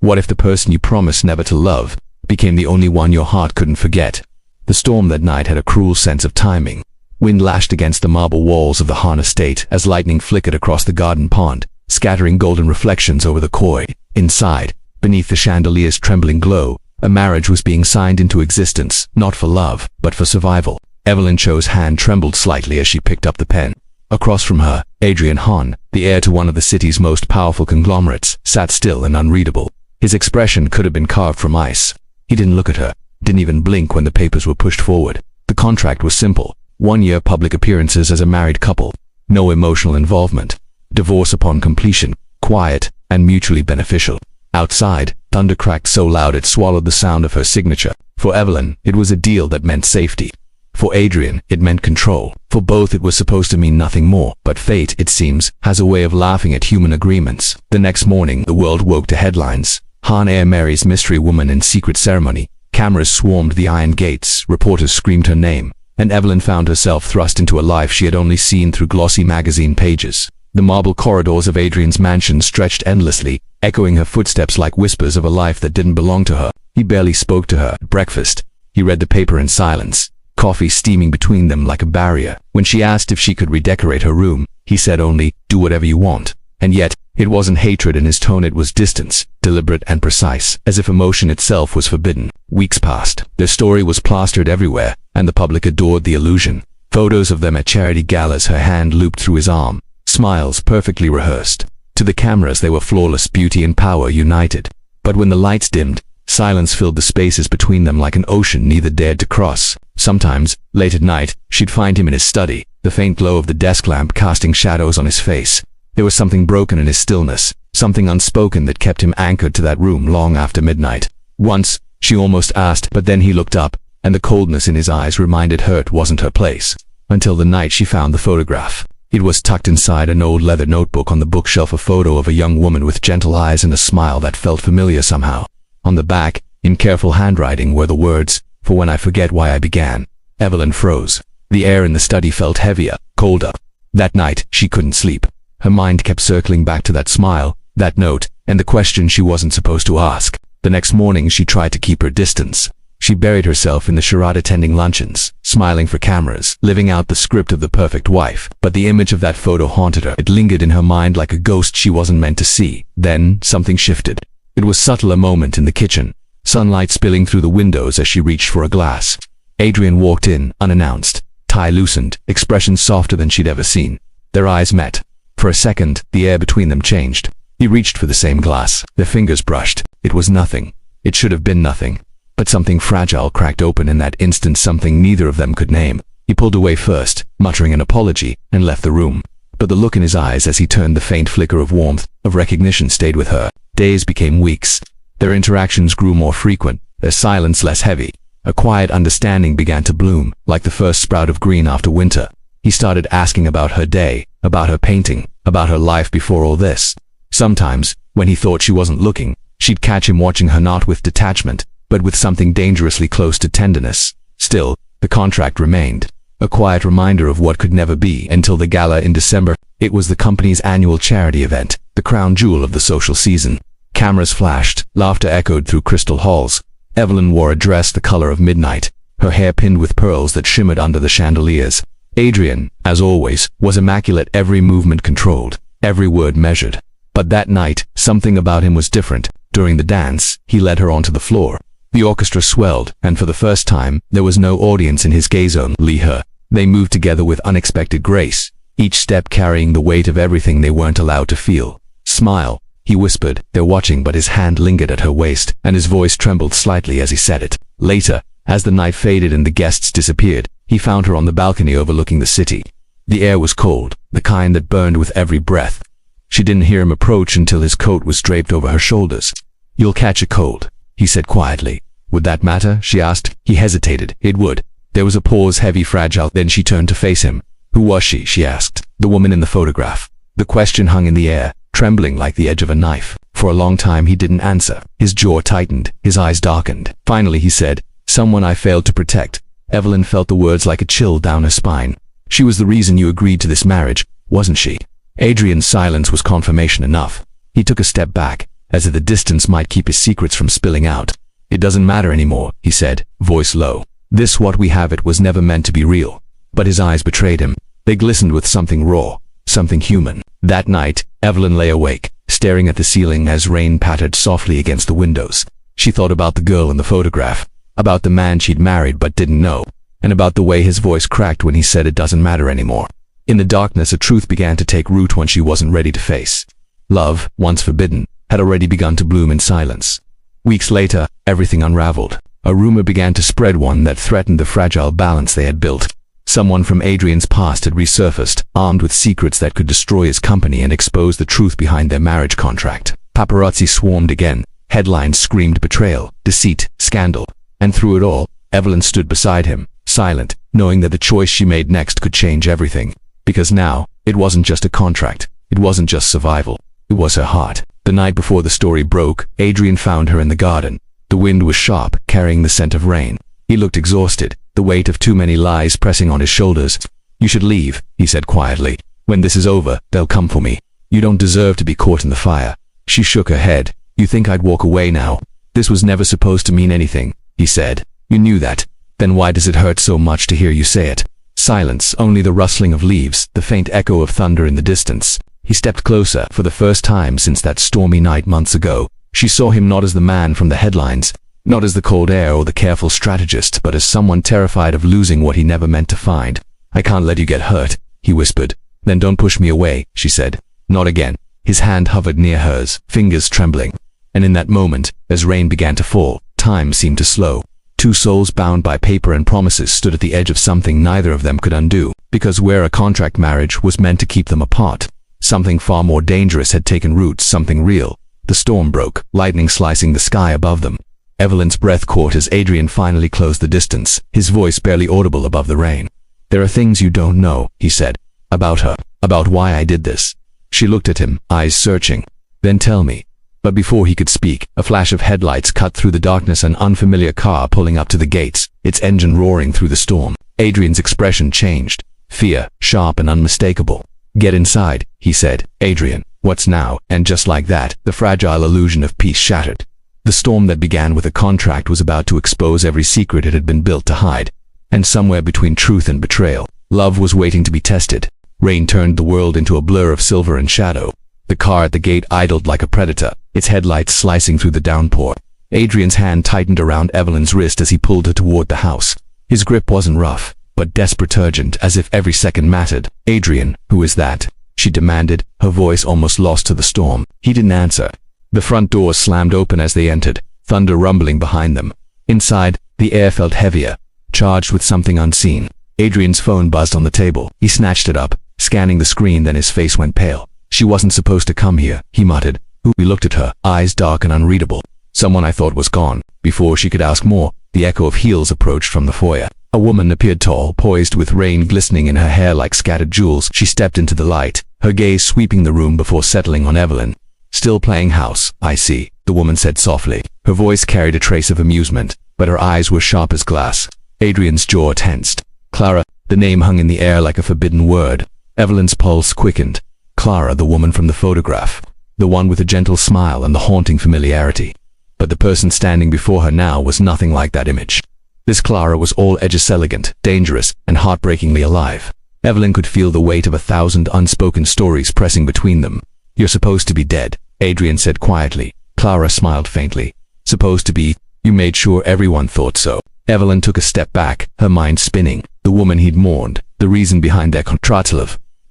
What if the person you promised never to love became the only one your heart couldn't forget? The storm that night had a cruel sense of timing. Wind lashed against the marble walls of the Hahn estate as lightning flickered across the garden pond, scattering golden reflections over the koi. Inside, beneath the chandelier's trembling glow, a marriage was being signed into existence, not for love, but for survival. Evelyn Cho's hand trembled slightly as she picked up the pen. Across from her, Adrian Hahn, the heir to one of the city's most powerful conglomerates, sat still and unreadable. His expression could have been carved from ice. He didn't look at her, didn't even blink when the papers were pushed forward. The contract was simple. 1 year public appearances as a married couple. No emotional involvement. Divorce upon completion, quiet and mutually beneficial. Outside, thunder cracked so loud it swallowed the sound of her signature. For Evelyn, it was a deal that meant safety. For Adrian, it meant control. For both it was supposed to mean nothing more, but fate, it seems, has a way of laughing at human agreements. The next morning, the world woke to headlines. Hahn heir marries mystery woman in secret ceremony. Cameras swarmed the iron gates, reporters screamed her name, and Evelyn found herself thrust into a life she had only seen through glossy magazine pages. The marble corridors of Adrian's mansion stretched endlessly, echoing her footsteps like whispers of a life that didn't belong to her. He barely spoke to her at breakfast. He read the paper in silence, coffee steaming between them like a barrier. When she asked if she could redecorate her room, he said only, "Do whatever you want." And yet, it wasn't hatred in his tone, it was distance, deliberate and precise, as if emotion itself was forbidden. Weeks passed. Their story was plastered everywhere, and the public adored the illusion. Photos of them at charity galas, her hand looped through his arm, smiles perfectly rehearsed. To the cameras they were flawless, beauty and power united. But when the lights dimmed, silence filled the spaces between them like an ocean neither dared to cross. Sometimes, late at night, she'd find him in his study, the faint glow of the desk lamp casting shadows on his face. There was something broken in his stillness, something unspoken that kept him anchored to that room long after midnight. Once, she almost asked, but then he looked up, and the coldness in his eyes reminded her it wasn't her place. Until the night she found the photograph. It was tucked inside an old leather notebook on the bookshelf, a photo of a young woman with gentle eyes and a smile that felt familiar somehow. On the back, in careful handwriting, were the words, "For when I forget why I began." Evelyn froze. The air in the study felt heavier, colder. That night, she couldn't sleep. Her mind kept circling back to that smile, that note, and the question she wasn't supposed to ask. The next morning she tried to keep her distance. She buried herself in the charade, attending luncheons, smiling for cameras, living out the script of the perfect wife. But the image of that photo haunted her. It lingered in her mind like a ghost she wasn't meant to see. Then, something shifted. It was subtle, a moment in the kitchen, sunlight spilling through the windows as she reached for a glass. Adrian walked in, unannounced, tie loosened, expression softer than she'd ever seen. Their eyes met. For a second, the air between them changed. He reached for the same glass. Their fingers brushed. It was nothing. It should have been nothing. But something fragile cracked open in that instant, something neither of them could name. He pulled away first, muttering an apology, and left the room. But the look in his eyes as he turned, the faint flicker of warmth, of recognition, stayed with her. Days became weeks. Their interactions grew more frequent, their silence less heavy. A quiet understanding began to bloom, like the first sprout of green after winter. He started asking about her day, about her painting, about her life before all this. Sometimes, when he thought she wasn't looking, she'd catch him watching her, not with detachment, but with something dangerously close to tenderness. Still, the contract remained, a quiet reminder of what could never be, until the gala in December. It was the company's annual charity event, the crown jewel of the social season. Cameras flashed, laughter echoed through crystal halls. Evelyn wore a dress the color of midnight, her hair pinned with pearls that shimmered under the chandeliers. Adrian, as always, was immaculate, every movement controlled, every word measured. But that night, something about him was different. During the dance, he led her onto the floor. The orchestra swelled, and for the first time, there was no audience in his gaze, only her. They moved together with unexpected grace, each step carrying the weight of everything they weren't allowed to feel. "Smile," he whispered. "They're watching," but his hand lingered at her waist, and his voice trembled slightly as he said it. Later, as the night faded and the guests disappeared, he found her on the balcony overlooking the city. The air was cold, the kind that burned with every breath. She didn't hear him approach until his coat was draped over her shoulders. "You'll catch a cold," he said quietly. "Would that matter?" she asked. He hesitated. It would. There was a pause, heavy, fragile. Then she turned to face him. "Who was she?" she asked. "The woman in the photograph." The question hung in the air, trembling like the edge of a knife. For a long time he didn't answer. His jaw tightened, his eyes darkened. Finally he said, "Someone I failed to protect." Evelyn felt the words like a chill down her spine. "She was the reason you agreed to this marriage, wasn't she?" Adrian's silence was confirmation enough. He took a step back, as if the distance might keep his secrets from spilling out. "It doesn't matter anymore," he said, voice low. "This what we have it was never meant to be real." But his eyes betrayed him. They glistened with something raw, something human. That night, Evelyn lay awake, staring at the ceiling as rain pattered softly against the windows. She thought about the girl in the photograph, about the man she'd married but didn't know, and about the way his voice cracked when he said it doesn't matter anymore. In the darkness, a truth began to take root one she wasn't ready to face. Love, once forbidden, had already begun to bloom in silence. Weeks later, everything unraveled. A rumor began to spread, one that threatened the fragile balance they had built. Someone from Adrian's past had resurfaced, armed with secrets that could destroy his company and expose the truth behind their marriage contract. Paparazzi swarmed again. Headlines screamed betrayal, deceit, scandal. And through it all, Evelyn stood beside him, silent, knowing that the choice she made next could change everything. Because now, it wasn't just a contract. It wasn't just survival. It was her heart. The night before the story broke, Adrian found her in the garden. The wind was sharp, carrying the scent of rain. He looked exhausted, the weight of too many lies pressing on his shoulders. "You should leave," he said quietly. "When this is over, they'll come for me. You don't deserve to be caught in the fire." She shook her head. "You think I'd walk away now? This was never supposed to mean anything," he said. "You knew that. Then why does it hurt so much to hear you say it?" Silence, only the rustling of leaves, the faint echo of thunder in the distance. He stepped closer, for the first time since that stormy night months ago. She saw him not as the man from the headlines, not as the cold air or the careful strategist, but as someone terrified of losing what he never meant to find. "I can't let you get hurt," he whispered. "Then don't push me away," she said. "Not again." His hand hovered near hers, fingers trembling. And in that moment, as rain began to fall, time seemed to slow. Two souls bound by paper and promises stood at the edge of something neither of them could undo, because where a contract marriage was meant to keep them apart, something far more dangerous had taken root, something real. The storm broke, lightning slicing the sky above them. Evelyn's breath caught as Adrian finally closed the distance, his voice barely audible above the rain. "There are things you don't know," he said. "About her. About why I did this." She looked at him, eyes searching. "Then tell me." But before he could speak, a flash of headlights cut through the darkness, an unfamiliar car pulling up to the gates, its engine roaring through the storm. Adrian's expression changed. Fear, sharp and unmistakable. "Get inside," he said. "Adrian, what's now?" And just like that, the fragile illusion of peace shattered. The storm that began with a contract was about to expose every secret it had been built to hide. And somewhere between truth and betrayal, love was waiting to be tested. Rain turned the world into a blur of silver and shadow. The car at the gate idled like a predator, its headlights slicing through the downpour. Adrian's hand tightened around Evelyn's wrist as he pulled her toward the house. His grip wasn't rough, but desperate, urgent, as if every second mattered. "Adrian, who is that?" she demanded, her voice almost lost to the storm. He didn't answer. The front door slammed open as they entered, thunder rumbling behind them. Inside, the air felt heavier, charged with something unseen. Adrian's phone buzzed on the table. He snatched it up, scanning the screen, then his face went pale. "She wasn't supposed to come here," he muttered. He looked at her, eyes dark and unreadable. "Someone I thought was gone." Before she could ask more, the echo of heels approached from the foyer. A woman appeared, tall, poised, with rain glistening in her hair like scattered jewels. She stepped into the light, her gaze sweeping the room before settling on Evelyn. "Still playing house, I see," the woman said softly. Her voice carried a trace of amusement, but her eyes were sharp as glass. Adrian's jaw tensed. "Clara," the name hung in the air like a forbidden word. Evelyn's pulse quickened. Clara, the woman from the photograph. The one with the gentle smile and the haunting familiarity. But the person standing before her now was nothing like that image. This Clara was all edges, elegant, dangerous, and heartbreakingly alive. Evelyn could feel the weight of 1,000 unspoken stories pressing between them. "You're supposed to be dead," Adrian said quietly. Clara smiled faintly. "Supposed to be? You made sure everyone thought so." Evelyn took a step back, her mind spinning. The woman he'd mourned, the reason behind their contract.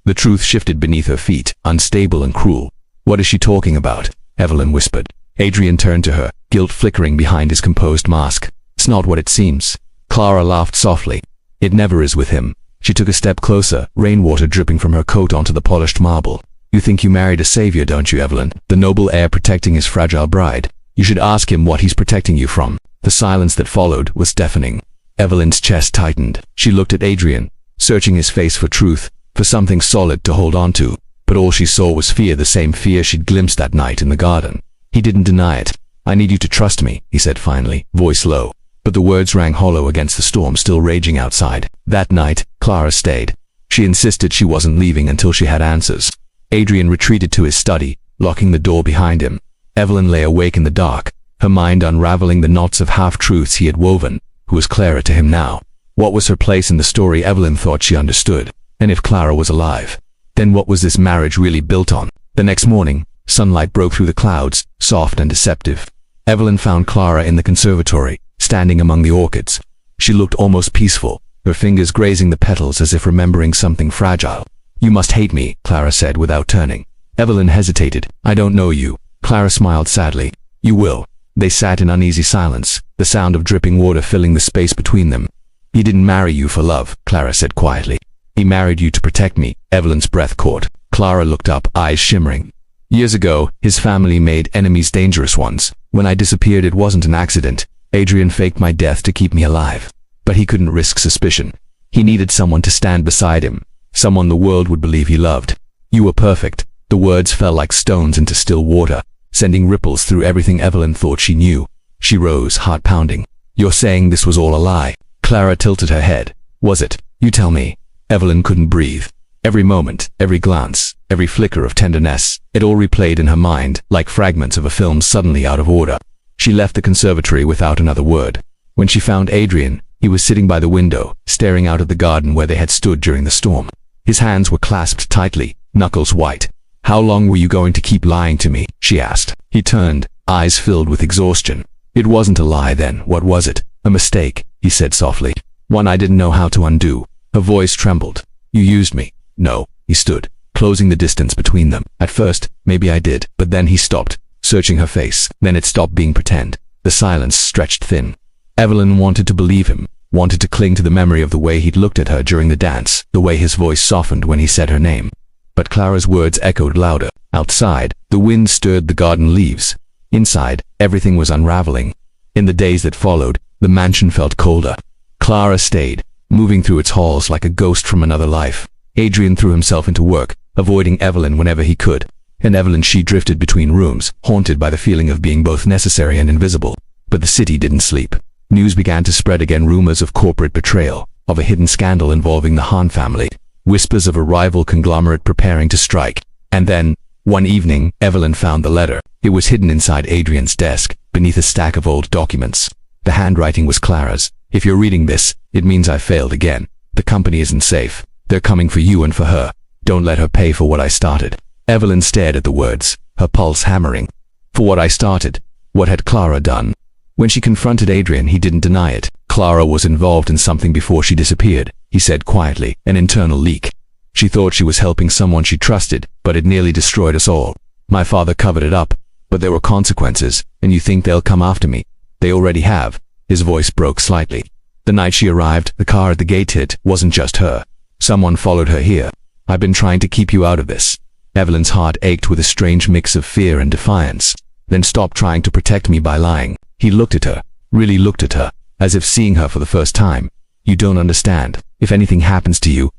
The truth shifted beneath her feet, unstable and cruel. "What is she talking about?" Evelyn whispered. Adrian turned to her, guilt flickering behind his composed mask. "It's not what it seems." Clara laughed softly. "It never is with him." She took a step closer, rainwater dripping from her coat onto the polished marble. "You think you married a savior, don't you, Evelyn? The noble heir protecting his fragile bride. You should ask him what he's protecting you from." The silence that followed was deafening. Evelyn's chest tightened. She looked at Adrian, searching his face for truth, for something solid to hold on to. But all she saw was fear, the same fear she'd glimpsed that night in the garden. He didn't deny it. "I need you to trust me," he said finally, voice low. But the words rang hollow against the storm still raging outside. That night, Clara stayed. She insisted she wasn't leaving until she had answers. Adrian retreated to his study, locking the door behind him. Evelyn lay awake in the dark, her mind unraveling the knots of half-truths he had woven. Who was Clara to him now? What was her place in the story Evelyn thought she understood? And if Clara was alive, then what was this marriage really built on? The next morning, sunlight broke through the clouds, soft and deceptive. Evelyn found Clara in the conservatory, standing among the orchids. She looked almost peaceful, her fingers grazing the petals as if remembering something fragile. "You must hate me," Clara said without turning. Evelyn hesitated. "I don't know you." Clara smiled sadly. "You will." They sat in uneasy silence, the sound of dripping water filling the space between them. "He didn't marry you for love," Clara said quietly. "He married you to protect me." Evelyn's breath caught. Clara looked up, eyes shimmering. "Years ago, his family made enemies dangerous ones. When I disappeared, it wasn't an accident. Adrian faked my death to keep me alive. But he couldn't risk suspicion. He needed someone to stand beside him, someone the world would believe he loved. You were perfect." The words fell like stones into still water, sending ripples through everything Evelyn thought she knew. She rose, heart pounding. "You're saying this was all a lie?" Clara tilted her head. "Was it? You tell me." Evelyn couldn't breathe. Every moment, every glance, every flicker of tenderness, it all replayed in her mind, like fragments of a film suddenly out of order. She left the conservatory without another word. When she found Adrian, he was sitting by the window, staring out at the garden where they had stood during the storm. His hands were clasped tightly, knuckles white. "How long were you going to keep lying to me?" she asked. He turned, eyes filled with exhaustion. "It wasn't a lie then, what was it?" "A mistake," he said softly. "One I didn't know how to undo." Her voice trembled. "You used me." "No." He stood, closing the distance between them. "At first, maybe I did." But then he stopped, searching her face. Then it stopped being pretend. The silence stretched thin. Evelyn wanted to believe him, wanted to cling to the memory of the way he'd looked at her during the dance, the way his voice softened when he said her name. But Clara's words echoed louder. Outside, the wind stirred the garden leaves. Inside, everything was unraveling. In the days that followed, the mansion felt colder. Clara stayed, moving through its halls like a ghost from another life. Adrian threw himself into work, avoiding Evelyn whenever he could. And Evelyn, she drifted between rooms, haunted by the feeling of being both necessary and invisible. But the city didn't sleep. News began to spread again, rumors of corporate betrayal, of a hidden scandal involving the Hahn family, whispers of a rival conglomerate preparing to strike. And then, one evening, Evelyn found the letter. It was hidden inside Adrian's desk, beneath a stack of old documents. The handwriting was Clara's. "If you're reading this, it means I failed again. The company isn't safe. They're coming for you and for her. Don't let her pay for what I started." Evelyn stared at the words, her pulse hammering. For what I started? What had Clara done? When she confronted Adrian, he didn't deny it. "Clara was involved in something before she disappeared," he said quietly, "an internal leak. She thought she was helping someone she trusted, but it nearly destroyed us all. My father covered it up, but there were consequences, and you think they'll come after me? They already have." His voice broke slightly. "The night she arrived, the car at the gate hit. Wasn't just her. Someone followed her here. I've been trying to keep you out of this." Evelyn's heart ached with a strange mix of fear and defiance. "Then stop trying to protect me by lying." He looked at her, really looked at her, as if seeing her for the first time. "You don't understand. If anything happens to you,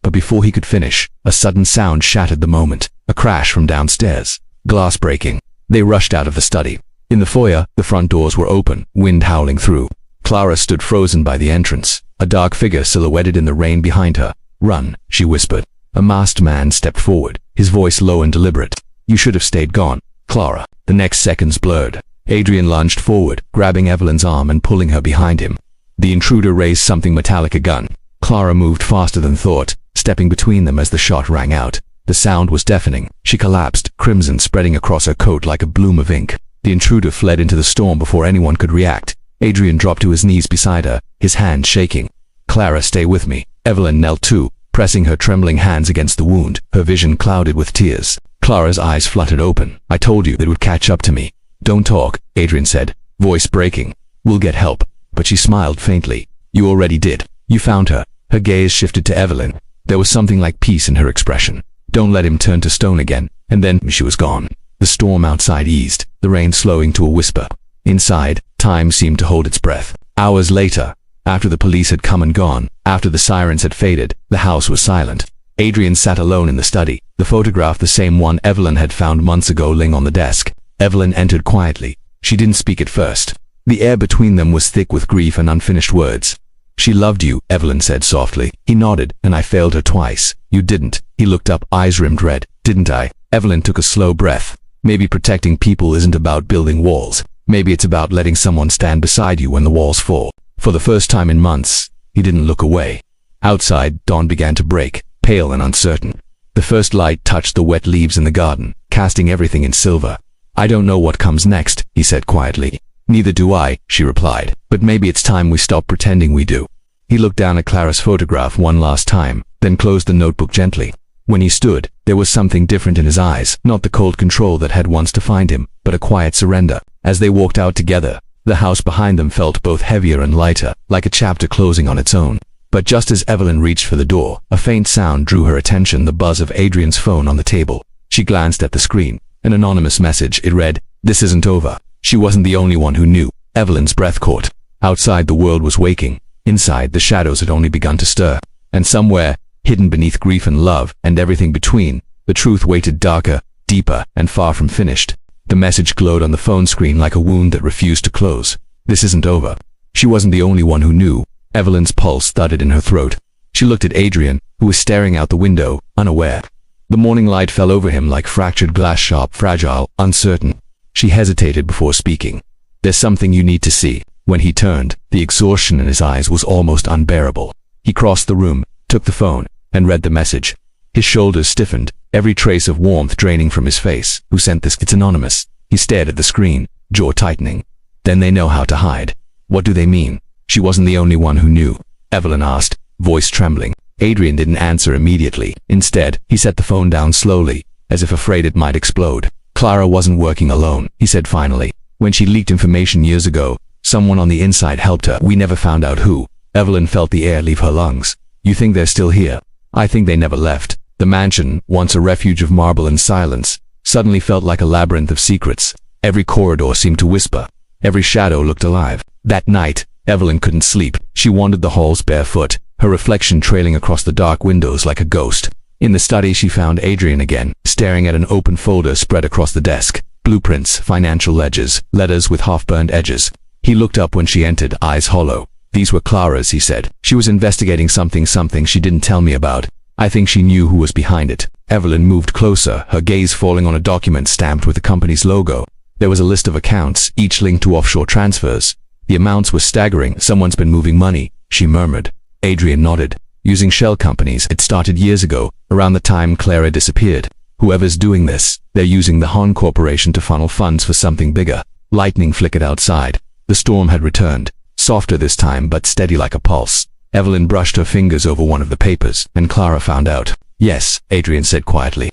But before he could finish, a sudden sound shattered the moment. A crash from downstairs. Glass breaking. They rushed out of the study. In the foyer, the front doors were open, wind howling through. Clara stood frozen by the entrance, a dark figure silhouetted in the rain behind her. "Run," she whispered. A masked man stepped forward, his voice low and deliberate. "You should have stayed gone, Clara." The next seconds blurred. Adrian lunged forward, grabbing Evelyn's arm and pulling her behind him. The intruder raised something metallic, a gun. Clara moved faster than thought, stepping between them as the shot rang out. The sound was deafening. She collapsed, crimson spreading across her coat like a bloom of ink. The intruder fled into the storm before anyone could react. Adrian dropped to his knees beside her, his hand shaking. "Clara, stay with me." Evelyn knelt too, pressing her trembling hands against the wound, her vision clouded with tears. Clara's eyes fluttered open. "I told you it would catch up to me." "Don't talk," Adrian said, voice breaking. "We'll get help." But she smiled faintly. "You already did. You found her." Her gaze shifted to Evelyn. There was something like peace in her expression. "Don't let him turn to stone again." And then she was gone. The storm outside eased, the rain slowing to a whisper. Inside, time seemed to hold its breath. Hours later, after the police had come and gone, after the sirens had faded, the house was silent. Adrian sat alone in the study, the photograph the same one Evelyn had found months ago lying on the desk. Evelyn entered quietly. She didn't speak at first. The air between them was thick with grief and unfinished words. "She loved you," Evelyn said softly. He nodded. "And I failed her twice." "You didn't." He looked up, eyes rimmed red. "Didn't I?" Evelyn took a slow breath. Maybe protecting people isn't about building walls. Maybe it's about letting someone stand beside you when the walls fall. For the first time in months, he didn't look away. Outside, dawn began to break, pale and uncertain. The first light touched the wet leaves in the garden, casting everything in silver. "I don't know what comes next," he said quietly. "Neither do I," she replied. "But maybe it's time we stop pretending we do." He looked down at Clara's photograph one last time, then closed the notebook gently. When he stood, there was something different in his eyes, not the cold control that had once defined him, but a quiet surrender. As they walked out together, the house behind them felt both heavier and lighter, like a chapter closing on its own. But just as Evelyn reached for the door, a faint sound drew her attention, the buzz of Adrian's phone on the table. She glanced at the screen. An anonymous message. It read, "This isn't over." She wasn't the only one who knew. Evelyn's breath caught. Outside, the world was waking. Inside, the shadows had only begun to stir. And somewhere, hidden beneath grief and love, and everything between, the truth waited, darker, deeper, and far from finished. The message glowed on the phone screen like a wound that refused to close. This isn't over. She wasn't the only one who knew. Evelyn's pulse thudded in her throat. She looked at Adrian, who was staring out the window, unaware. The morning light fell over him like fractured glass, sharp, fragile, uncertain. She hesitated before speaking. "There's something you need to see." When he turned, the exhaustion in his eyes was almost unbearable. He crossed the room, took the phone, and read the message. His shoulders stiffened, every trace of warmth draining from his face. "Who sent this? It's anonymous." He stared at the screen, jaw tightening. "Then they know how to hide. What do they mean?" She wasn't the only one who knew. Evelyn asked, voice trembling. Adrian didn't answer immediately. Instead, he set the phone down slowly, as if afraid it might explode. "Clara wasn't working alone," he said finally. "When she leaked information years ago, someone on the inside helped her. We never found out who." Evelyn felt the air leave her lungs. "You think they're still here?" "I think they never left." The mansion, once a refuge of marble and silence, suddenly felt like a labyrinth of secrets. Every corridor seemed to whisper. Every shadow looked alive. That night, Evelyn couldn't sleep. She wandered the halls barefoot, her reflection trailing across the dark windows like a ghost. In the study, she found Adrian again, staring at an open folder spread across the desk. Blueprints, financial ledgers, letters with half-burned edges. He looked up when she entered, eyes hollow. "These were Clara's," he said. "She was investigating something she didn't tell me about. I think she knew who was behind it." Evelyn moved closer, her gaze falling on a document stamped with the company's logo. There was a list of accounts, each linked to offshore transfers. The amounts were staggering. "Someone's been moving money," she murmured. Adrian nodded. "Using shell companies. It started years ago, around the time Clara disappeared. Whoever's doing this, they're using the Han Corporation to funnel funds for something bigger." Lightning flickered outside. The storm had returned, softer this time but steady like a pulse. Evelyn brushed her fingers over one of the papers, and Clara found out. "Yes," Adrian said quietly.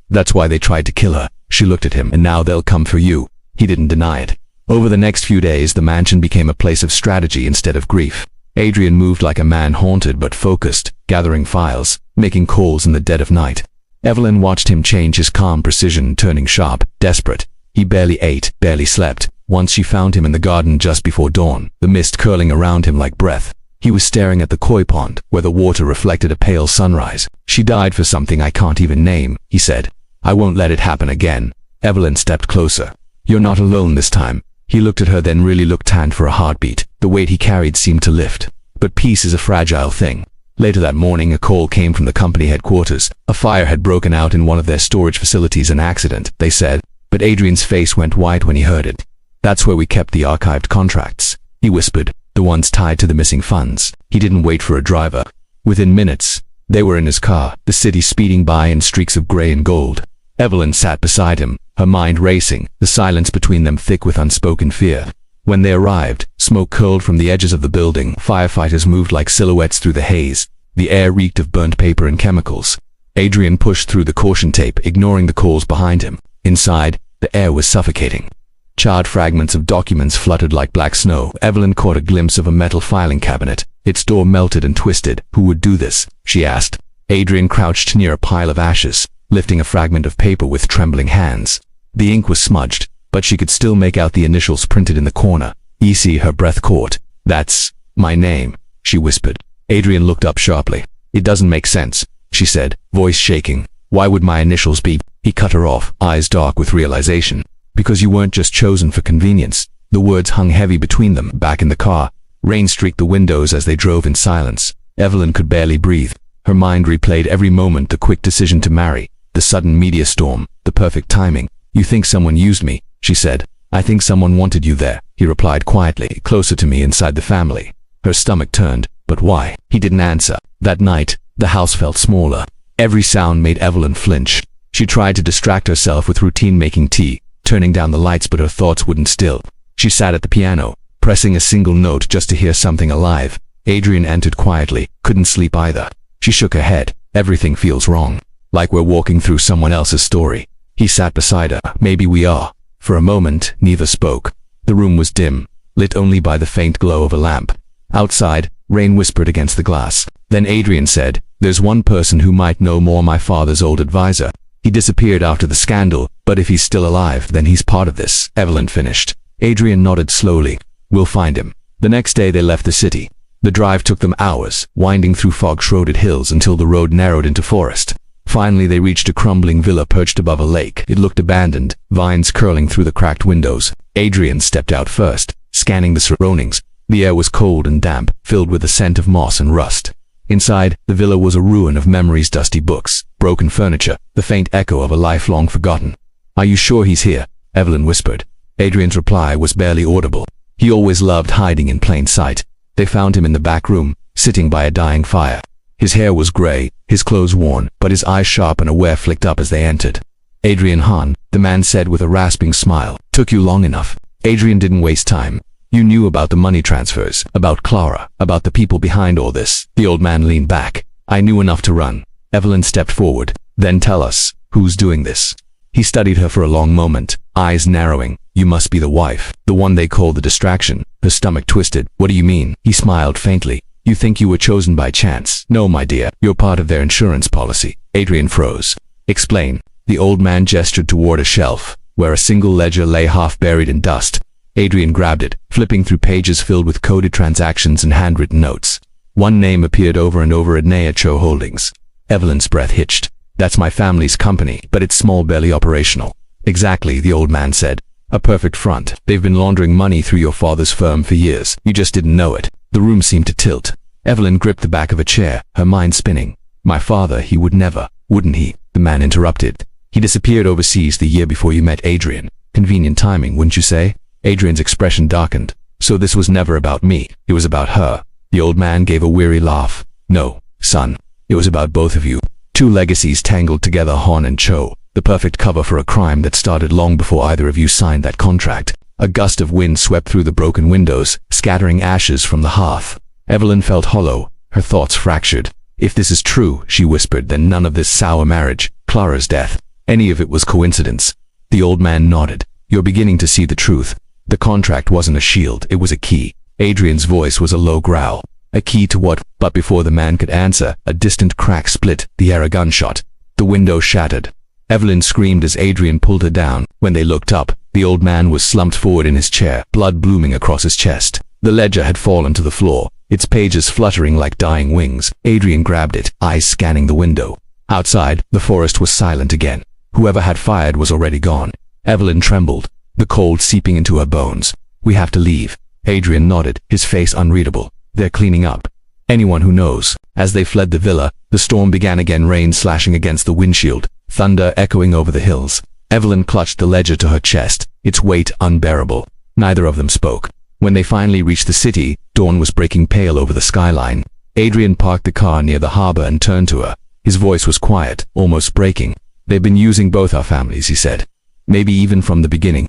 "That's why they tried to kill her." She looked at him. "And now they'll come for you." He didn't deny it. Over the next few days, the mansion became a place of strategy instead of grief. Adrian moved like a man haunted but focused, gathering files, making calls in the dead of night. Evelyn watched him change, his calm precision turning sharp, desperate. He barely ate, barely slept. Once she found him in the garden just before dawn, the mist curling around him like breath. He was staring at the koi pond, where the water reflected a pale sunrise. "She died for something I can't even name," he said. "I won't let it happen again." Evelyn stepped closer. "You're not alone this time." He looked at her, then really looked, tanned for a heartbeat. The weight he carried seemed to lift. But peace is a fragile thing. Later that morning, a call came from the company headquarters. A fire had broken out in one of their storage facilities, an accident, they said. But Adrian's face went white when he heard it. "That's where we kept the archived contracts," he whispered, "the ones tied to the missing funds." He didn't wait for a driver. Within minutes, they were in his car, the city speeding by in streaks of gray and gold. Evelyn sat beside him, her mind racing, the silence between them thick with unspoken fear. When they arrived, smoke curled from the edges of the building. Firefighters moved like silhouettes through the haze. The air reeked of burnt paper and chemicals. Adrian pushed through the caution tape, ignoring the calls behind him. Inside, the air was suffocating. Charred fragments of documents fluttered like black snow. Evelyn caught a glimpse of a metal filing cabinet. Its door melted and twisted. "Who would do this?" she asked. Adrian crouched near a pile of ashes, lifting a fragment of paper with trembling hands. The ink was smudged, but she could still make out the initials printed in the corner. "EC," her breath caught. "That's my name," she whispered. Adrian looked up sharply. "It doesn't make sense," she said, voice shaking. "Why would my initials be?" He cut her off, eyes dark with realization. "Because you weren't just chosen for convenience." The words hung heavy between them. Back in the car, rain streaked the windows as they drove in silence. Evelyn could barely breathe. Her mind replayed every moment, the quick decision to marry, the sudden media storm, the perfect timing. You think someone used me, she said. I think someone wanted you there, he replied quietly, closer to me inside the family. Her stomach turned. But why? He didn't answer. That night, the house felt smaller. Every sound made Evelyn flinch. She tried to distract herself with routine making tea, turning down the lights, but her thoughts wouldn't still. She sat at the piano, pressing a single note just to hear something alive. Adrian entered quietly, couldn't sleep either. She shook her head. Everything feels wrong. Like we're walking through someone else's story. He sat beside her. Maybe we are. For a moment, neither spoke. The room was dim, lit only by the faint glow of a lamp. Outside, rain whispered against the glass. Then Adrian said, "There's one person who might know more, my father's old advisor. He disappeared after the scandal, but if he's still alive, then he's part of this," Evelyn finished. Adrian nodded slowly. "We'll find him." The next day they left the city. The drive took them hours, winding through fog-shrouded hills until the road narrowed into forest. Finally they reached a crumbling villa perched above a lake. It looked abandoned, vines curling through the cracked windows. Adrian stepped out first, scanning the surroundings. The air was cold and damp, filled with the scent of moss and rust. Inside, the villa was a ruin of memories, dusty books, broken furniture, the faint echo of a life long forgotten. "Are you sure he's here?" Evelyn whispered. Adrian's reply was barely audible. He always loved hiding in plain sight. They found him in the back room, sitting by a dying fire. His hair was gray, his clothes worn, but his eyes sharp and aware flicked up as they entered. "Adrian Hahn," the man said with a rasping smile. "Took you long enough." Adrian didn't waste time. "You knew about the money transfers, about Clara, about the people behind all this." The old man leaned back. "I knew enough to run." Evelyn stepped forward. "Then tell us, who's doing this?" He studied her for a long moment, eyes narrowing. "You must be the wife, the one they call the distraction." Her stomach twisted. "What do you mean?" He smiled faintly. "You think you were chosen by chance? No, my dear, you're part of their insurance policy." Adrian froze. "Explain." The old man gestured toward a shelf, where a single ledger lay half buried in dust. Adrian grabbed it, flipping through pages filled with coded transactions and handwritten notes. One name appeared over and over: Adnea Cho Holdings. Evelyn's breath hitched. "That's my family's company, but it's small, barely operational." "Exactly," the old man said. "A perfect front. They've been laundering money through your father's firm for years. You just didn't know it." The room seemed to tilt. Evelyn gripped the back of a chair, her mind spinning. "My father, he would never, wouldn't he?" The man interrupted. "He disappeared overseas the year before you met Adrian. Convenient timing, wouldn't you say?" Adrian's expression darkened. "So this was never about me. It was about her." The old man gave a weary laugh. "No, son. It was about both of you. Two legacies tangled together, Hahn and Cho. The perfect cover for a crime that started long before either of you signed that contract." A gust of wind swept through the broken windows, scattering ashes from the hearth. Evelyn felt hollow, her thoughts fractured. "If this is true," she whispered, "then none of this sour marriage, Clara's death, any of it was coincidence." The old man nodded. "You're beginning to see the truth. The contract wasn't a shield, it was a key." Adrian's voice was a low growl. "A key to what?" But before the man could answer, a distant crack split, the air a gunshot. The window shattered. Evelyn screamed as Adrian pulled her down. When they looked up, the old man was slumped forward in his chair, blood blooming across his chest. The ledger had fallen to the floor, its pages fluttering like dying wings. Adrian grabbed it, eyes scanning the window. Outside, the forest was silent again. Whoever had fired was already gone. Evelyn trembled, the cold seeping into her bones. "We have to leave." Adrian nodded, his face unreadable. "They're cleaning up." "Anyone who knows." As they fled the villa, the storm began again, rain slashing against the windshield, thunder echoing over the hills. Evelyn clutched the ledger to her chest, its weight unbearable. Neither of them spoke. When they finally reached the city, dawn was breaking pale over the skyline. Adrian parked the car near the harbor and turned to her. His voice was quiet, almost breaking. "They've been using both our families," he said. "Maybe even from the beginning.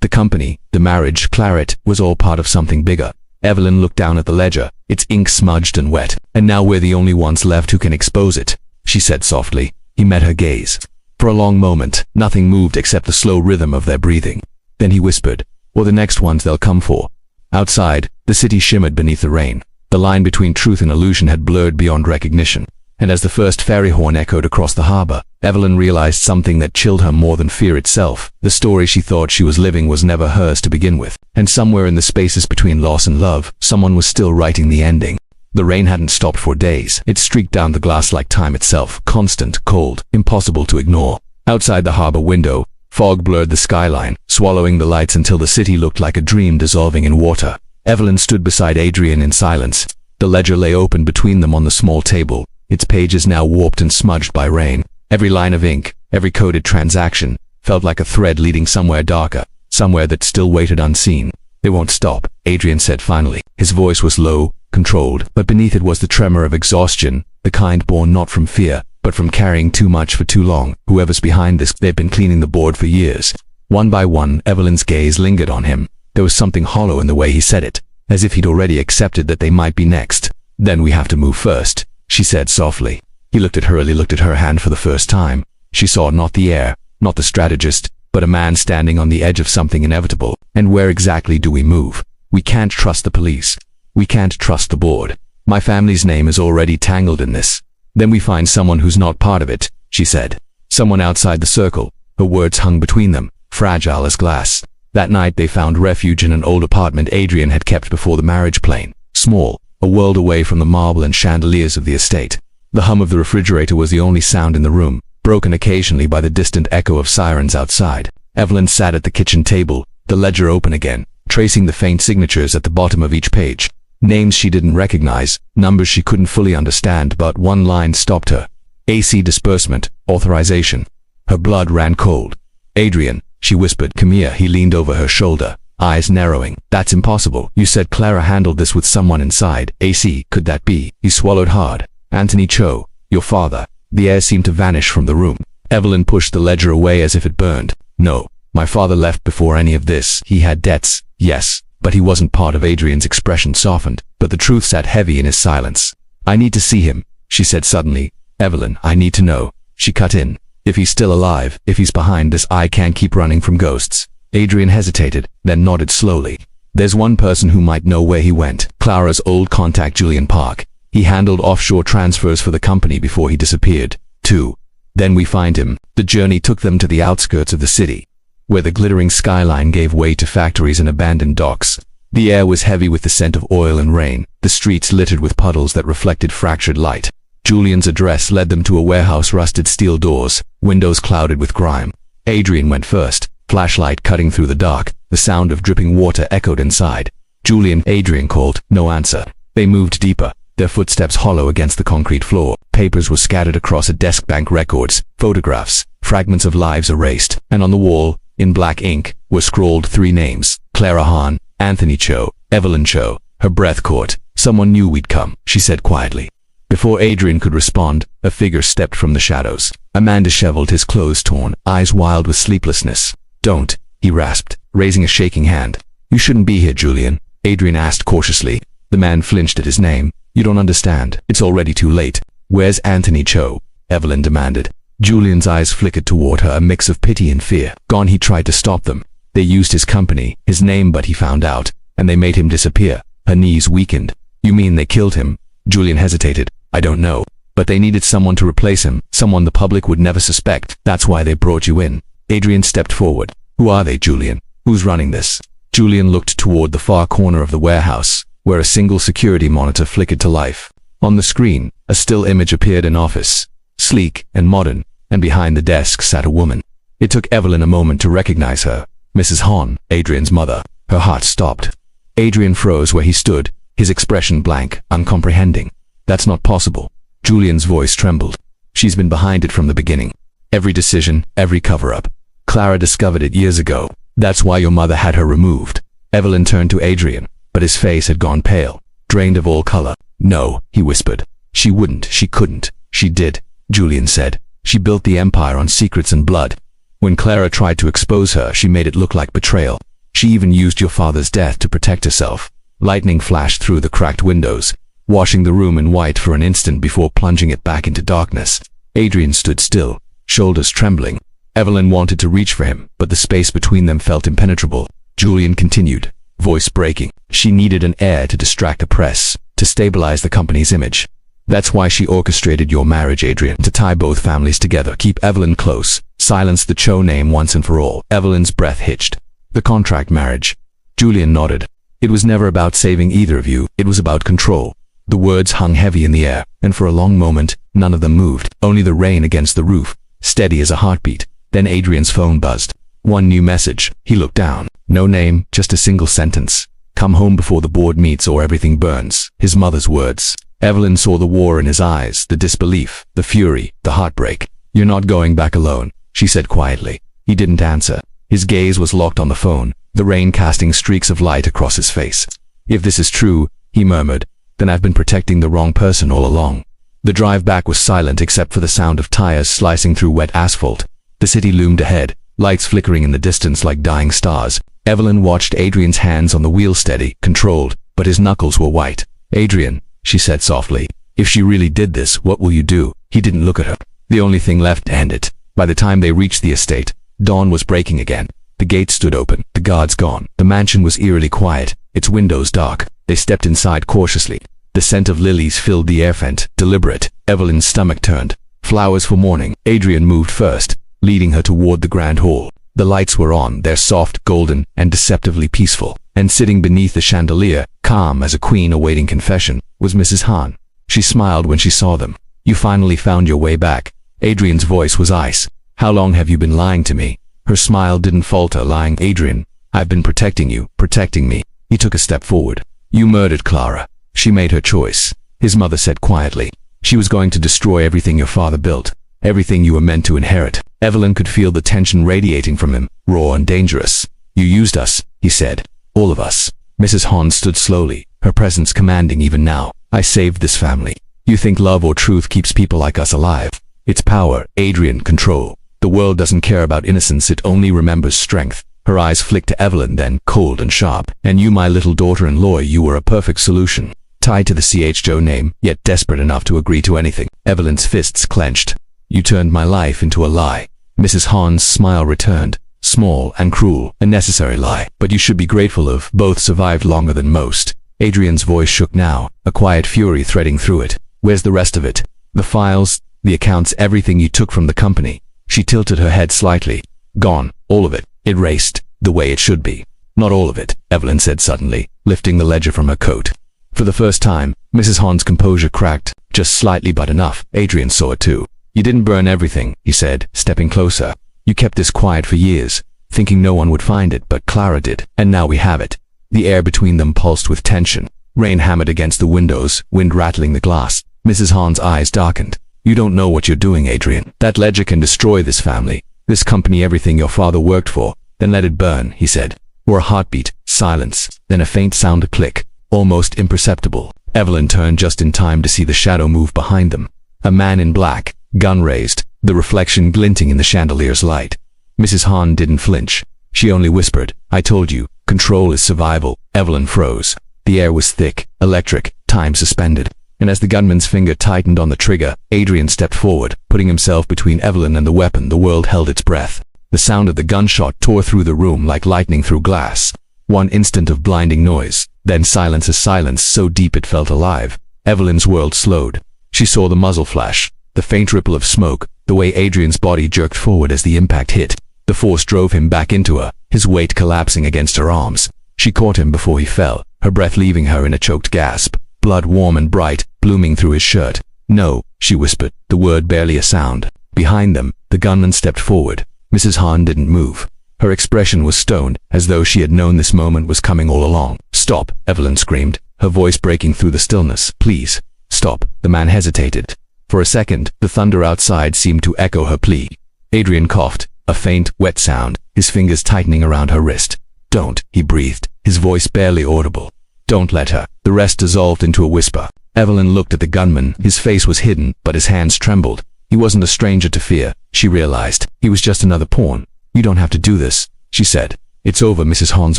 The company, the marriage, Clara, was all part of something bigger." Evelyn looked down at the ledger, its ink smudged and wet. "And now we're the only ones left who can expose it," she said softly. He met her gaze. For a long moment, nothing moved except the slow rhythm of their breathing. Then he whispered, "Or the next ones they'll come for." Outside, the city shimmered beneath the rain. The line between truth and illusion had blurred beyond recognition. And as the first ferry horn echoed across the harbor, Evelyn realized something that chilled her more than fear itself. The story she thought she was living was never hers to begin with. And somewhere in the spaces between loss and love, someone was still writing the ending. The rain hadn't stopped for days. It streaked down the glass like time itself, constant, cold, impossible to ignore. Outside the harbor window, fog blurred the skyline, swallowing the lights until the city looked like a dream dissolving in water. Evelyn stood beside Adrian in silence. The ledger lay open between them on the small table, its pages now warped and smudged by rain. Every line of ink, every coded transaction, felt like a thread leading somewhere darker, somewhere that still waited unseen. They won't stop, Adrian said finally. His voice was low, controlled, but beneath it was the tremor of exhaustion, the kind born not from fear, but from carrying too much for too long. Whoever's behind this, they've been cleaning the board for years. One by one, Evelyn's gaze lingered on him. There was something hollow in the way he said it, as if he'd already accepted that they might be next. Then we have to move first, she said softly. He looked at her hand for the first time. She saw not the heir, not the strategist, but a man standing on the edge of something inevitable. And where exactly do we move? We can't trust the police. We can't trust the board. My family's name is already tangled in this. Then we find someone who's not part of it, she said. Someone outside the circle. Her words hung between them, fragile as glass. That night they found refuge in an old apartment Adrian had kept before the marriage plane. Small, a world away from the marble and chandeliers of the estate. The hum of the refrigerator was the only sound in the room, broken occasionally by the distant echo of sirens outside. Evelyn sat at the kitchen table, the ledger open again, tracing the faint signatures at the bottom of each page. Names she didn't recognize, numbers she couldn't fully understand, but one line stopped her. AC disbursement, authorization. Her blood ran cold. Adrian, she whispered. Come here. He leaned over her shoulder, eyes narrowing. That's impossible. You said Clara handled this with someone inside. AC, could that be? He swallowed hard. Anthony Cho, your father. The air seemed to vanish from the room. Evelyn pushed the ledger away as if it burned. No, my father left before any of this. He had debts, yes, but he wasn't part of. Adrian's expression softened, but the truth sat heavy in his silence. I need to see him, she said suddenly. Evelyn, I need to know. She cut in. If he's still alive, if he's behind this, I can't keep running from ghosts. Adrian hesitated, then nodded slowly. There's one person who might know where he went. Clara's old contact, Julian Park. He handled offshore transfers for the company before he disappeared. 2. Then we find him. The journey took them to the outskirts of the city, where the glittering skyline gave way to factories and abandoned docks. The air was heavy with the scent of oil and rain, the streets littered with puddles that reflected fractured light. Julian's address led them to a warehouse, rusted steel doors, windows clouded with grime. Adrian went first, flashlight cutting through the dark. The sound of dripping water echoed inside. Julian, Adrian called. No answer. They moved deeper, their footsteps hollow against the concrete floor. Papers were scattered across a desk, bank records, photographs, fragments of lives erased, and on the wall, in black ink, were scrawled 3 names: Clara Hahn, Anthony Cho, Evelyn Cho. Her breath caught. Someone knew we'd come, she said quietly. Before Adrian could respond, a figure stepped from the shadows. A man disheveled, his clothes torn, eyes wild with sleeplessness. Don't, he rasped, raising a shaking hand. You shouldn't be here, Julian, Adrian asked cautiously. The man flinched at his name. You don't understand. It's already too late. Where's Anthony Cho? Evelyn demanded. Julian's eyes flickered toward her, a mix of pity and fear. Gone. He tried to stop them. They used his company, his name, but he found out, and they made him disappear. Her knees weakened. You mean they killed him? Julian hesitated. I don't know. But they needed someone to replace him, someone the public would never suspect. That's why they brought you in. Adrian stepped forward. Who are they, Julian? Who's running this? Julian looked toward the far corner of the warehouse, where a single security monitor flickered to life. On the screen, a still image appeared. An office, sleek and modern, and behind the desk sat a woman. It took Evelyn a moment to recognize her. Mrs. Hahn, Adrian's mother. Her heart stopped. Adrian froze where he stood, his expression blank, uncomprehending. That's not possible. Julian's voice trembled. She's been behind it from the beginning. Every decision, every cover-up. Clara discovered it years ago. That's why your mother had her removed. Evelyn turned to Adrian, but his face had gone pale, drained of all color. No, he whispered. She wouldn't, she couldn't. She did, Julian said. She built the empire on secrets and blood. When Clara tried to expose her, she made it look like betrayal. She even used your father's death to protect herself. Lightning flashed through the cracked windows, washing the room in white for an instant before plunging it back into darkness. Adrian stood still, shoulders trembling. Evelyn wanted to reach for him, but the space between them felt impenetrable. Julian continued, voice breaking. She needed an heir to distract the press, to stabilize the company's image. That's why she orchestrated your marriage, Adrian, to tie both families together, keep Evelyn close, silence the Cho name once and for all. Evelyn's breath hitched. The contract marriage. Julian nodded. It was never about saving either of you, it was about control. The words hung heavy in the air, and for a long moment, none of them moved, only the rain against the roof, steady as a heartbeat. Then Adrian's phone buzzed. One new message. He looked down. No name, just a single sentence. Come home before the board meets or everything burns. His mother's words. Evelyn saw the war in his eyes, the disbelief, the fury, the heartbreak. You're not going back alone, she said quietly. He didn't answer. His gaze was locked on the phone, the rain casting streaks of light across his face. "If this is true," he murmured, "then I've been protecting the wrong person all along." The drive back was silent except for the sound of tires slicing through wet asphalt. The city loomed ahead, lights flickering in the distance like dying stars. Evelyn watched Adrian's hands on the wheel steady, controlled, but his knuckles were white. "Adrian," she said softly, "if she really did this, what will you do?" He didn't look at her. The only thing left to end it. By the time they reached the estate, dawn was breaking again. The gate stood open, the guards gone. The mansion was eerily quiet, its windows dark. They stepped inside cautiously. The scent of lilies filled the air, faint, deliberate. Evelyn's stomach turned. Flowers for morning. Adrian moved first, leading her toward the grand hall. The lights were on, their soft, golden, and deceptively peaceful. And sitting beneath the chandelier, calm as a queen awaiting confession, was Mrs. Hahn. She smiled when she saw them. "You finally found your way back." Adrian's voice was ice. "How long have you been lying to me?" Her smile didn't falter. "Lying, Adrian. I've been protecting you, protecting me." He took a step forward. "You murdered Clara. She made her choice," his mother said quietly. "She was going to destroy everything your father built, everything you were meant to inherit." Evelyn could feel the tension radiating from him, raw and dangerous. "You used us," he said. "All of us." Mrs. Hahn stood slowly, her presence commanding even now. "I saved this family. You think love or truth keeps people like us alive? It's power, Adrian, control. The world doesn't care about innocence, it only remembers strength." Her eyes flicked to Evelyn, then cold and sharp. "And you, my little daughter-in-law, you were a perfect solution." Tied to the CHO name, yet desperate enough to agree to anything. Evelyn's fists clenched. "You turned my life into a lie." Mrs. Hahn's smile returned. "Small and cruel, a necessary lie. But you should be grateful of. Both survived longer than most." Adrian's voice shook now, a quiet fury threading through it. "Where's the rest of it? The files, the accounts, everything you took from the company?" She tilted her head slightly. "Gone, all of it. Erased, the way it should be." "Not all of it," Evelyn said suddenly, lifting the ledger from her coat. For the first time, Mrs. Hahn's composure cracked, just slightly but enough. Adrian saw it too. "You didn't burn everything," he said, stepping closer. "You kept this quiet for years, thinking no one would find it, but Clara did, and now we have it." The air between them pulsed with tension. Rain hammered against the windows, wind rattling the glass. Mrs. Hahn's eyes darkened. "You don't know what you're doing, Adrian. That ledger can destroy this family, this company, everything your father worked for." "Then let it burn," he said. For a heartbeat, silence, then a faint sound, a click, almost imperceptible. Evelyn turned just in time to see the shadow move behind them. A man in black, gun raised, the reflection glinting in the chandelier's light. Mrs. Hahn didn't flinch. She only whispered, "I told you, control is survival." Evelyn froze. The air was thick, electric, time suspended. And as the gunman's finger tightened on the trigger, Adrian stepped forward, putting himself between Evelyn and the weapon. The world held its breath. The sound of the gunshot tore through the room like lightning through glass. One instant of blinding noise, then silence, a silence so deep it felt alive. Evelyn's world slowed. She saw the muzzle flash, the faint ripple of smoke, the way Adrian's body jerked forward as the impact hit. The force drove him back into her, his weight collapsing against her arms. She caught him before he fell, her breath leaving her in a choked gasp, blood warm and bright, blooming through his shirt. "No," she whispered, the word barely a sound. Behind them, the gunman stepped forward. Mrs. Hahn didn't move. Her expression was stoned, as though she had known this moment was coming all along. "Stop," Evelyn screamed, her voice breaking through the stillness. "Please, stop." The man hesitated. For a second, the thunder outside seemed to echo her plea. Adrian coughed, a faint, wet sound, his fingers tightening around her wrist. "Don't," he breathed, his voice barely audible. "Don't let her." The rest dissolved into a whisper. Evelyn looked at the gunman. His face was hidden, but his hands trembled. He wasn't a stranger to fear, she realized. He was just another pawn. "You don't have to do this," she said. "It's over." Mrs. Hahn's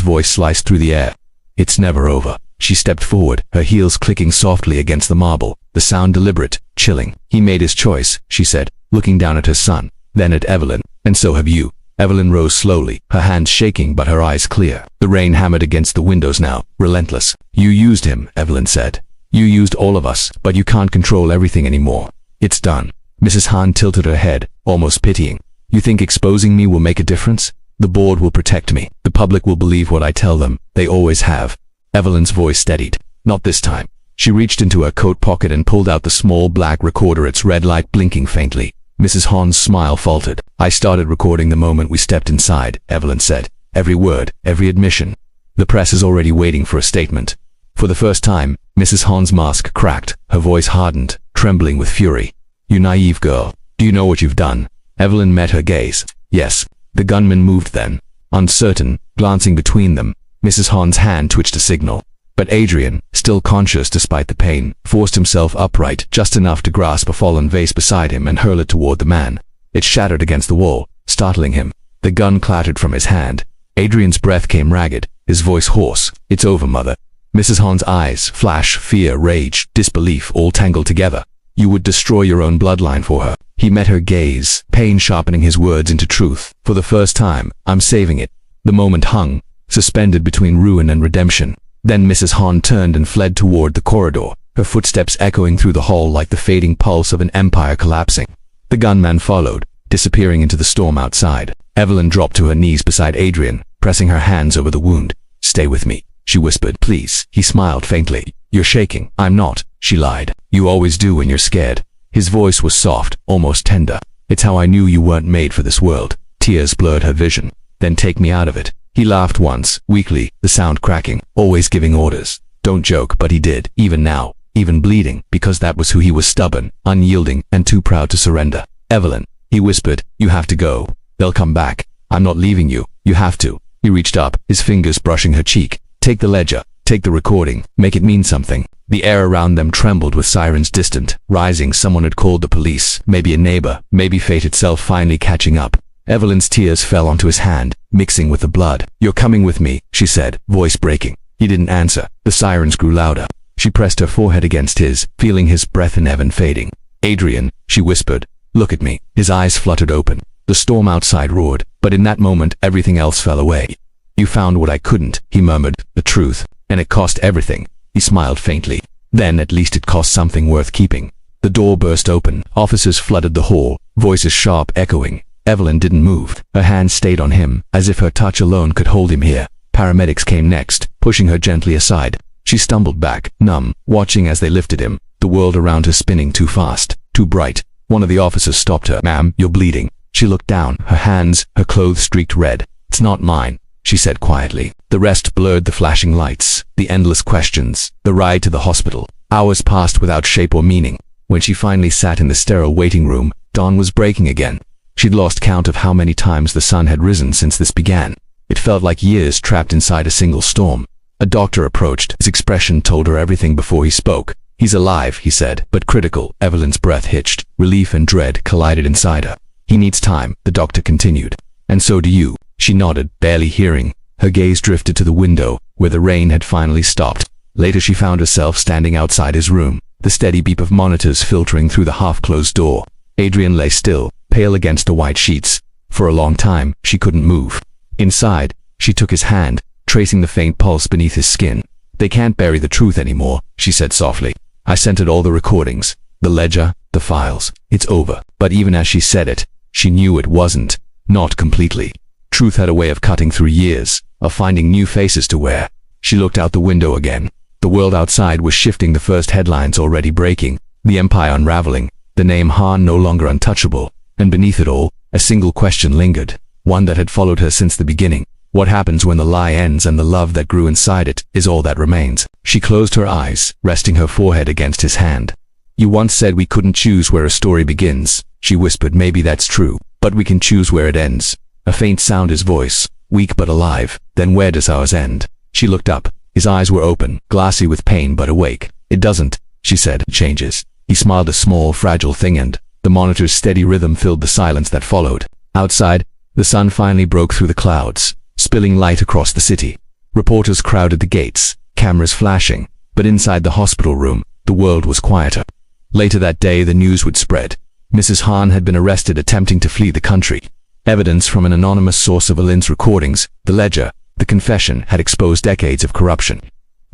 voice sliced through the air. "It's never over." She stepped forward, her heels clicking softly against the marble, the sound deliberate, chilling. "He made his choice," she said, looking down at her son, then at Evelyn. "And so have you." Evelyn rose slowly, her hands shaking but her eyes clear. The rain hammered against the windows now, relentless. "You used him," Evelyn said. "You used all of us, but you can't control everything anymore. It's done." Mrs. Hahn tilted her head, almost pitying. "You think exposing me will make a difference? The board will protect me. The public will believe what I tell them. They always have." Evelyn's voice steadied. "Not this time." She reached into her coat pocket and pulled out the small black recorder, its red light blinking faintly. Mrs. Hahn's smile faltered. "I started recording the moment we stepped inside," Evelyn said. "Every word, every admission. The press is already waiting for a statement." For the first time, Mrs. Hahn's mask cracked, her voice hardened, trembling with fury. "You naive girl. Do you know what you've done?" Evelyn met her gaze. "Yes." The gunman moved then, uncertain, glancing between them. Mrs. Hahn's hand twitched a signal. But Adrian, still conscious despite the pain, forced himself upright just enough to grasp a fallen vase beside him and hurl it toward the man. It shattered against the wall, startling him. The gun clattered from his hand. Adrian's breath came ragged, his voice hoarse. "It's over, mother." Mrs. Hahn's eyes flash, fear, rage, disbelief, all tangled together. "You would destroy your own bloodline for her." He met her gaze, pain sharpening his words into truth. "For the first time, I'm saving it." The moment hung, suspended between ruin and redemption. Then Mrs. Hahn turned and fled toward the corridor, her footsteps echoing through the hall like the fading pulse of an empire collapsing. The gunman followed, disappearing into the storm outside. Evelyn dropped to her knees beside Adrian, pressing her hands over the wound. "Stay with me," she whispered. "Please." He smiled faintly. "You're shaking." "I'm not," she lied. "You always do when you're scared." His voice was soft, almost tender. "It's how I knew you weren't made for this world." Tears blurred her vision. "Then take me out of it." He laughed once, weakly, the sound cracking. "Always giving orders." Don't joke, but he did, even now, even bleeding, because that was who he was, stubborn, unyielding, and too proud to surrender. "Evelyn," he whispered, "you have to go. They'll come back. I'm not leaving you. You have to." He reached up, his fingers brushing her cheek. "Take the ledger. Take the recording. Make it mean something." The air around them trembled with sirens distant, rising. Someone had called the police, maybe a neighbor, maybe fate itself finally catching up. Evelyn's tears fell onto his hand, mixing with the blood. "You're coming with me," she said, voice breaking. He didn't answer. The sirens grew louder. She pressed her forehead against his, feeling his breath in Evan fading. "Adrian," she whispered, "look at me." His eyes fluttered open. The storm outside roared, but in that moment everything else fell away. "You found what I couldn't," he murmured, "the truth, and it cost everything." He smiled faintly. "Then at least it cost something worth keeping." The door burst open. Officers flooded the hall, voices sharp, echoing. Evelyn didn't move. Her hand stayed on him, as if her touch alone could hold him here. Paramedics came next, pushing her gently aside. She stumbled back, numb, watching as they lifted him, the world around her spinning too fast, too bright. One of the officers stopped her. "Ma'am, you're bleeding." She looked down, her hands, her clothes streaked red. "It's not mine," she said quietly. The rest blurred the flashing lights, the endless questions, the ride to the hospital. Hours passed without shape or meaning. When she finally sat in the sterile waiting room, dawn was breaking again. She'd lost count of how many times the sun had risen since this began. It felt like years trapped inside a single storm. A doctor approached. His expression told her everything before he spoke. "He's alive," he said, "but critical." Evelyn's breath hitched. Relief and dread collided inside her. "He needs time," the doctor continued. "And so do you." She nodded, barely hearing. Her gaze drifted to the window, where the rain had finally stopped. Later she found herself standing outside his room, the steady beep of monitors filtering through the half-closed door. Adrian lay still, pale against the white sheets. For a long time, she couldn't move. Inside, she took his hand, tracing the faint pulse beneath his skin. "They can't bury the truth anymore," she said softly. "I sent it all the recordings, the ledger, the files. It's over." But even as she said it, she knew it wasn't. Not completely. Truth had a way of cutting through years, of finding new faces to wear. She looked out the window again. The world outside was shifting, the first headlines already breaking, the empire unraveling, the name Hahn no longer untouchable. And beneath it all, a single question lingered, one that had followed her since the beginning. What happens when the lie ends and the love that grew inside it is all that remains? She closed her eyes, resting her forehead against his hand. "You once said we couldn't choose where a story begins," she whispered. "Maybe that's true, but we can choose where it ends." A faint sound, his voice, weak but alive. "Then where does ours end?" She looked up. His eyes were open, glassy with pain but awake. "It doesn't," she said. "It changes." He smiled, a small, fragile thing, and the monitor's steady rhythm filled the silence that followed. Outside, the sun finally broke through the clouds, spilling light across the city. Reporters crowded the gates, cameras flashing, but inside the hospital room, the world was quieter. Later that day, the news would spread. Mrs. Hahn had been arrested attempting to flee the country. Evidence from an anonymous source of Evelyn's recordings, the ledger, the confession, had exposed decades of corruption.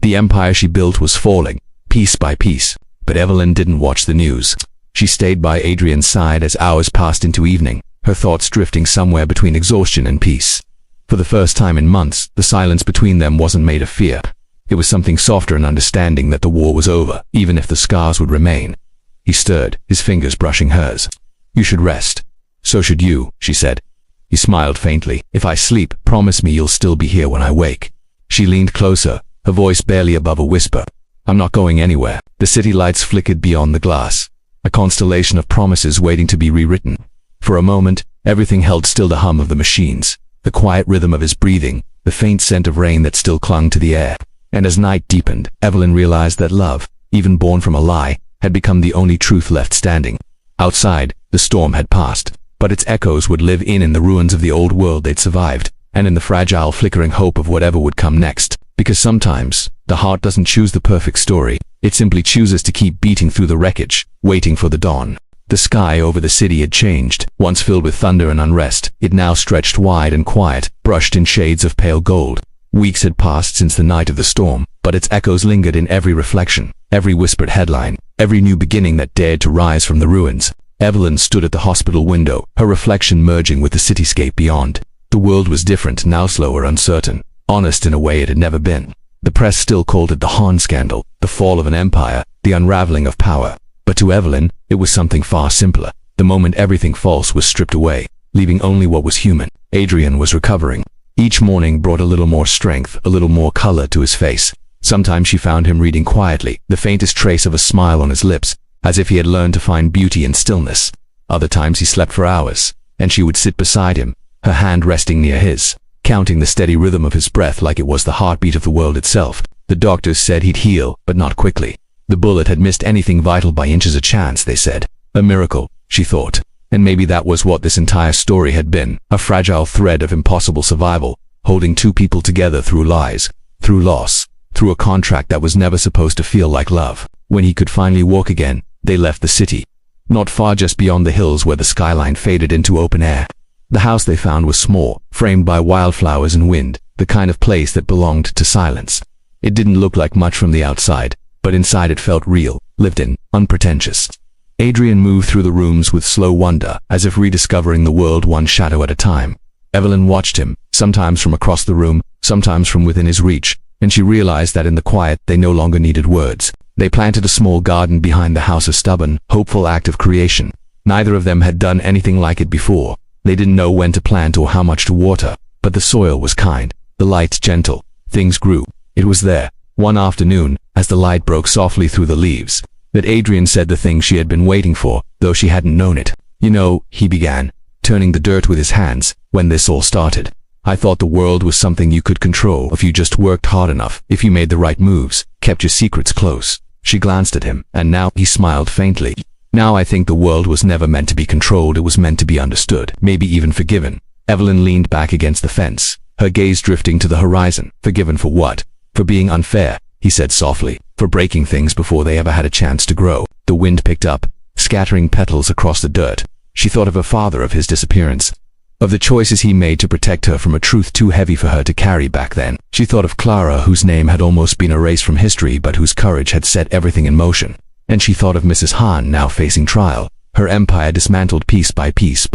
The empire she built was falling, piece by piece. But Evelyn didn't watch the news. She stayed by Adrian's side as hours passed into evening, her thoughts drifting somewhere between exhaustion and peace. For the first time in months, the silence between them wasn't made of fear. It was something softer, an understanding that the war was over, even if the scars would remain. He stirred, his fingers brushing hers. "You should rest." "So should you," she said. He smiled faintly. "If I sleep, promise me you'll still be here when I wake." She leaned closer, her voice barely above a whisper. "I'm not going anywhere." The city lights flickered beyond the glass, a constellation of promises waiting to be rewritten. For a moment, Everything held still, the hum of the machines, the quiet rhythm of his breathing, the faint scent of rain that still clung to the air. And as night deepened, Evelyn realized that love, even born from a lie, had become the only truth left standing. Outside, the storm had passed, but its echoes would live in the ruins of the old world they'd survived, and in the fragile flickering hope of whatever would come next. Because sometimes, the heart doesn't choose the perfect story, it simply chooses to keep beating through the wreckage, waiting for the dawn. The sky over the city had changed. Once filled with thunder and unrest, it now stretched wide and quiet, brushed in shades of pale gold. Weeks had passed since the night of the storm, but its echoes lingered in every reflection, every whispered headline, every new beginning that dared to rise from the ruins. Evelyn stood at the hospital window, her reflection merging with the cityscape beyond. The world was different, now slower, uncertain, honest in a way it had never been. The press still called it the Han scandal, the fall of an empire, the unraveling of power. But to Evelyn, it was something far simpler. The moment everything false was stripped away, leaving only what was human. Adrian was recovering. Each morning brought a little more strength, a little more color to his face. Sometimes she found him reading quietly, the faintest trace of a smile on his lips, as if he had learned to find beauty in stillness. Other times he slept for hours, and she would sit beside him, her hand resting near his, counting the steady rhythm of his breath like it was the heartbeat of the world itself. The doctors said he'd heal, but not quickly. The bullet had missed anything vital by inches a chance, they said. A miracle, she thought. And maybe that was what this entire story had been, a fragile thread of impossible survival, holding two people together through lies, through loss, through a contract that was never supposed to feel like love. When he could finally walk again, they left the city. Not far, just beyond the hills where the skyline faded into open air. The house they found was small, framed by wildflowers and wind, the kind of place that belonged to silence. It didn't look like much from the outside, but inside it felt real, lived in, unpretentious. Adrian moved through the rooms with slow wonder, as if rediscovering the world one shadow at a time. Evelyn watched him, sometimes from across the room, sometimes from within his reach, and she realized that in the quiet they no longer needed words. They planted a small garden behind the house, a stubborn, hopeful act of creation. Neither of them had done anything like it before. They didn't know when to plant or how much to water, but the soil was kind, the light gentle. Things grew. It was there, one afternoon, as the light broke softly through the leaves, that Adrian said the thing she had been waiting for, though she hadn't known it. You know, he began, turning the dirt with his hands, when this all started. I thought the world was something you could control if you just worked hard enough, if you made the right moves, kept your secrets close. She glanced at him, and now he smiled faintly. Now I think the world was never meant to be controlled, it was meant to be understood, maybe even forgiven. Evelyn leaned back against the fence, her gaze drifting to the horizon. Forgiven for what? For being unfair, he said softly, for breaking things before they ever had a chance to grow. The wind picked up, scattering petals across the dirt. She thought of her father, of his disappearance, of the choices he made to protect her from a truth too heavy for her to carry back then. She thought of Clara, whose name had almost been erased from history but whose courage had set everything in motion. And she thought of Mrs. Han, now facing trial, her empire dismantled piece by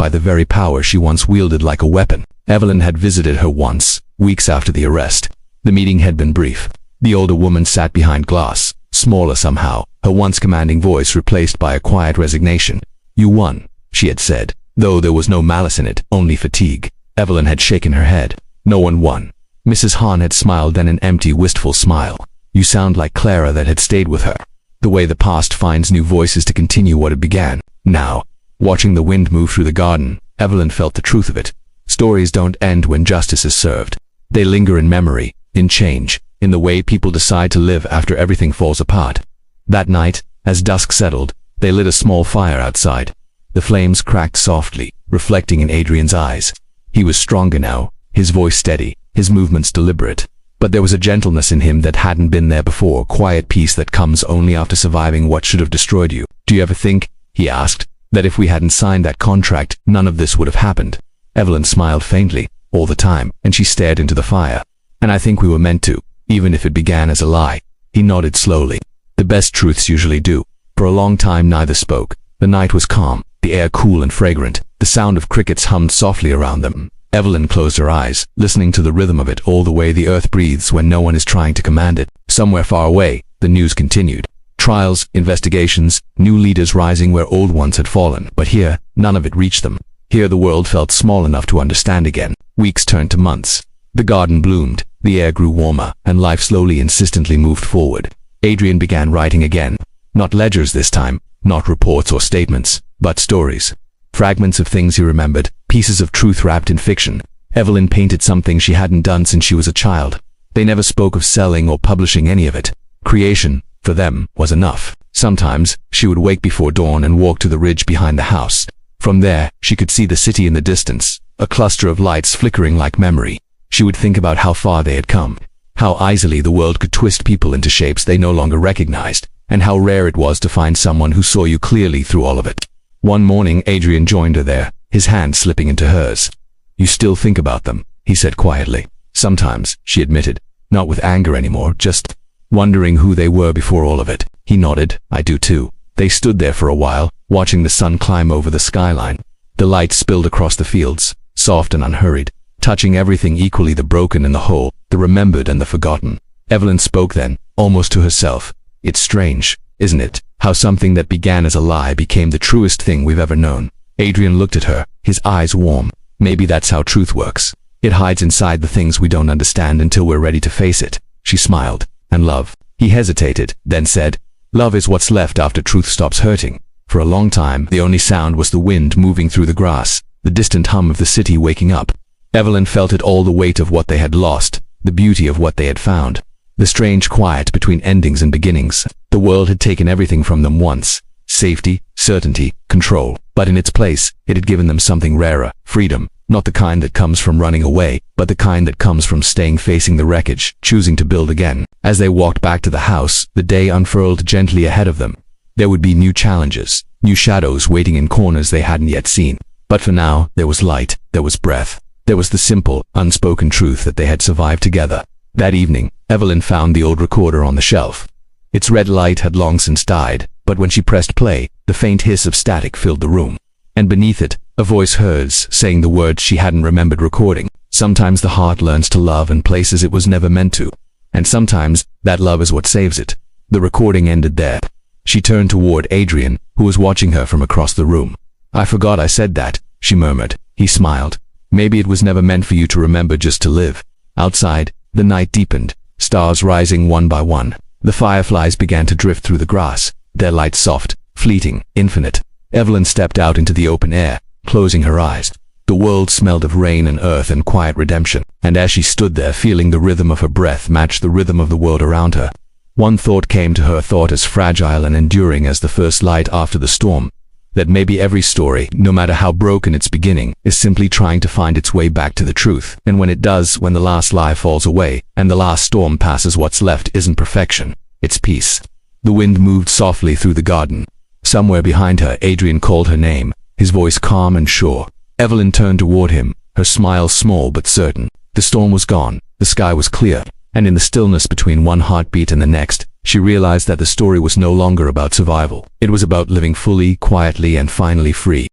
the very power she once wielded like a weapon. Evelyn had visited her once, weeks after the arrest. The meeting had been brief. The older woman sat behind glass, smaller somehow, her once commanding voice replaced by a quiet resignation. You won, she had said, though there was no malice in it, only fatigue. Evelyn had shaken her head. No one won. Mrs. Han had smiled, then an empty, wistful smile. You sound like Clara, that had stayed with her. The way the past finds new voices to continue what it began. Now, watching the wind move through the garden, Evelyn felt the truth of it. Stories don't end when justice is served. They linger in memory, in change, in the way people decide to live after everything falls apart. That night, as dusk settled, they lit a small fire outside. The flames cracked softly, reflecting in Adrian's eyes. He was stronger now, his voice steady, his movements deliberate. But there was a gentleness in him that hadn't been there before, quiet peace that comes only after surviving what should have destroyed you. Do you ever think, he asked, that if we hadn't signed that contract, none of this would have happened? Evelyn smiled faintly, all the time, and she stared into the fire. And I think we were meant to, even if it began as a lie. He nodded slowly. The best truths usually do. For a long time neither spoke. The night was calm, the air cool and fragrant. The sound of crickets hummed softly around them. Evelyn closed her eyes, listening to the rhythm of it, all the way the earth breathes when no one is trying to command it. Somewhere far away, the news continued. Trials, investigations, new leaders rising where old ones had fallen. But here, none of it reached them. Here the world felt small enough to understand again. Weeks turned to months. The garden bloomed, the air grew warmer, and life slowly, insistently moved forward. Adrian began writing again. Not ledgers this time, not reports or statements, but stories. Fragments of things he remembered, pieces of truth wrapped in fiction. Evelyn painted something she hadn't done since she was a child. They never spoke of selling or publishing any of it. Creation, for them, was enough. Sometimes, she would wake before dawn and walk to the ridge behind the house. From there, she could see the city in the distance, a cluster of lights flickering like memory. She would think about how far they had come, how easily the world could twist people into shapes they no longer recognized, and how rare it was to find someone who saw you clearly through all of it. One morning, Adrian joined her there, his hand slipping into hers. "You still think about them," he said quietly. "Sometimes," she admitted, not with anger anymore, just wondering who they were before all of it. He nodded. "I do too." They stood there for a while, watching the sun climb over the skyline. The light spilled across the fields, soft and unhurried, touching everything equally, the broken and the whole, the remembered and the forgotten. Evelyn spoke then, almost to herself. "It's strange, isn't it, how something that began as a lie became the truest thing we've ever known?" Adrian looked at her, his eyes warm. "Maybe that's how truth works. It hides inside the things we don't understand until we're ready to face it." She smiled. "And love?" He hesitated, then said, "Love is what's left after truth stops hurting." For a long time, the only sound was the wind moving through the grass, the distant hum of the city waking up. Evelyn felt it all, the weight of what they had lost, the beauty of what they had found, the strange quiet between endings and beginnings. The world had taken everything from them once: safety, certainty, control. But in its place, it had given them something rarer: freedom. Not the kind that comes from running away, but the kind that comes from staying, facing the wreckage, choosing to build again. As they walked back to the house, the day unfurled gently ahead of them. There would be new challenges, new shadows waiting in corners they hadn't yet seen. But for now, there was light, there was breath. There was the simple, unspoken truth that they had survived together. That evening, Evelyn found the old recorder on the shelf. Its red light had long since died, but when she pressed play, the faint hiss of static filled the room. And beneath it, a voice hers, saying the words she hadn't remembered recording. "Sometimes the heart learns to love in places it was never meant to. And sometimes, that love is what saves it." The recording ended there. She turned toward Adrian, who was watching her from across the room. "I forgot I said that," she murmured. He smiled. "Maybe it was never meant for you to remember, just to live." Outside, the night deepened, stars rising one by one. The fireflies began to drift through the grass, their light soft, fleeting, infinite. Evelyn stepped out into the open air, closing her eyes. The world smelled of rain and earth and quiet redemption, and as she stood there, feeling the rhythm of her breath match the rhythm of the world around her, one thought came to her, a thought as fragile and enduring as the first light after the storm: that maybe every story, no matter how broken its beginning, is simply trying to find its way back to the truth. And when it does, when the last lie falls away, and the last storm passes, what's left isn't perfection, it's peace. The wind moved softly through the garden. Somewhere behind her, Adrian called her name, his voice calm and sure. Evelyn turned toward him, her smile small but certain. The storm was gone, the sky was clear, and in the stillness between one heartbeat and the next, she realized that the story was no longer about survival. It was about living fully, quietly, and finally free.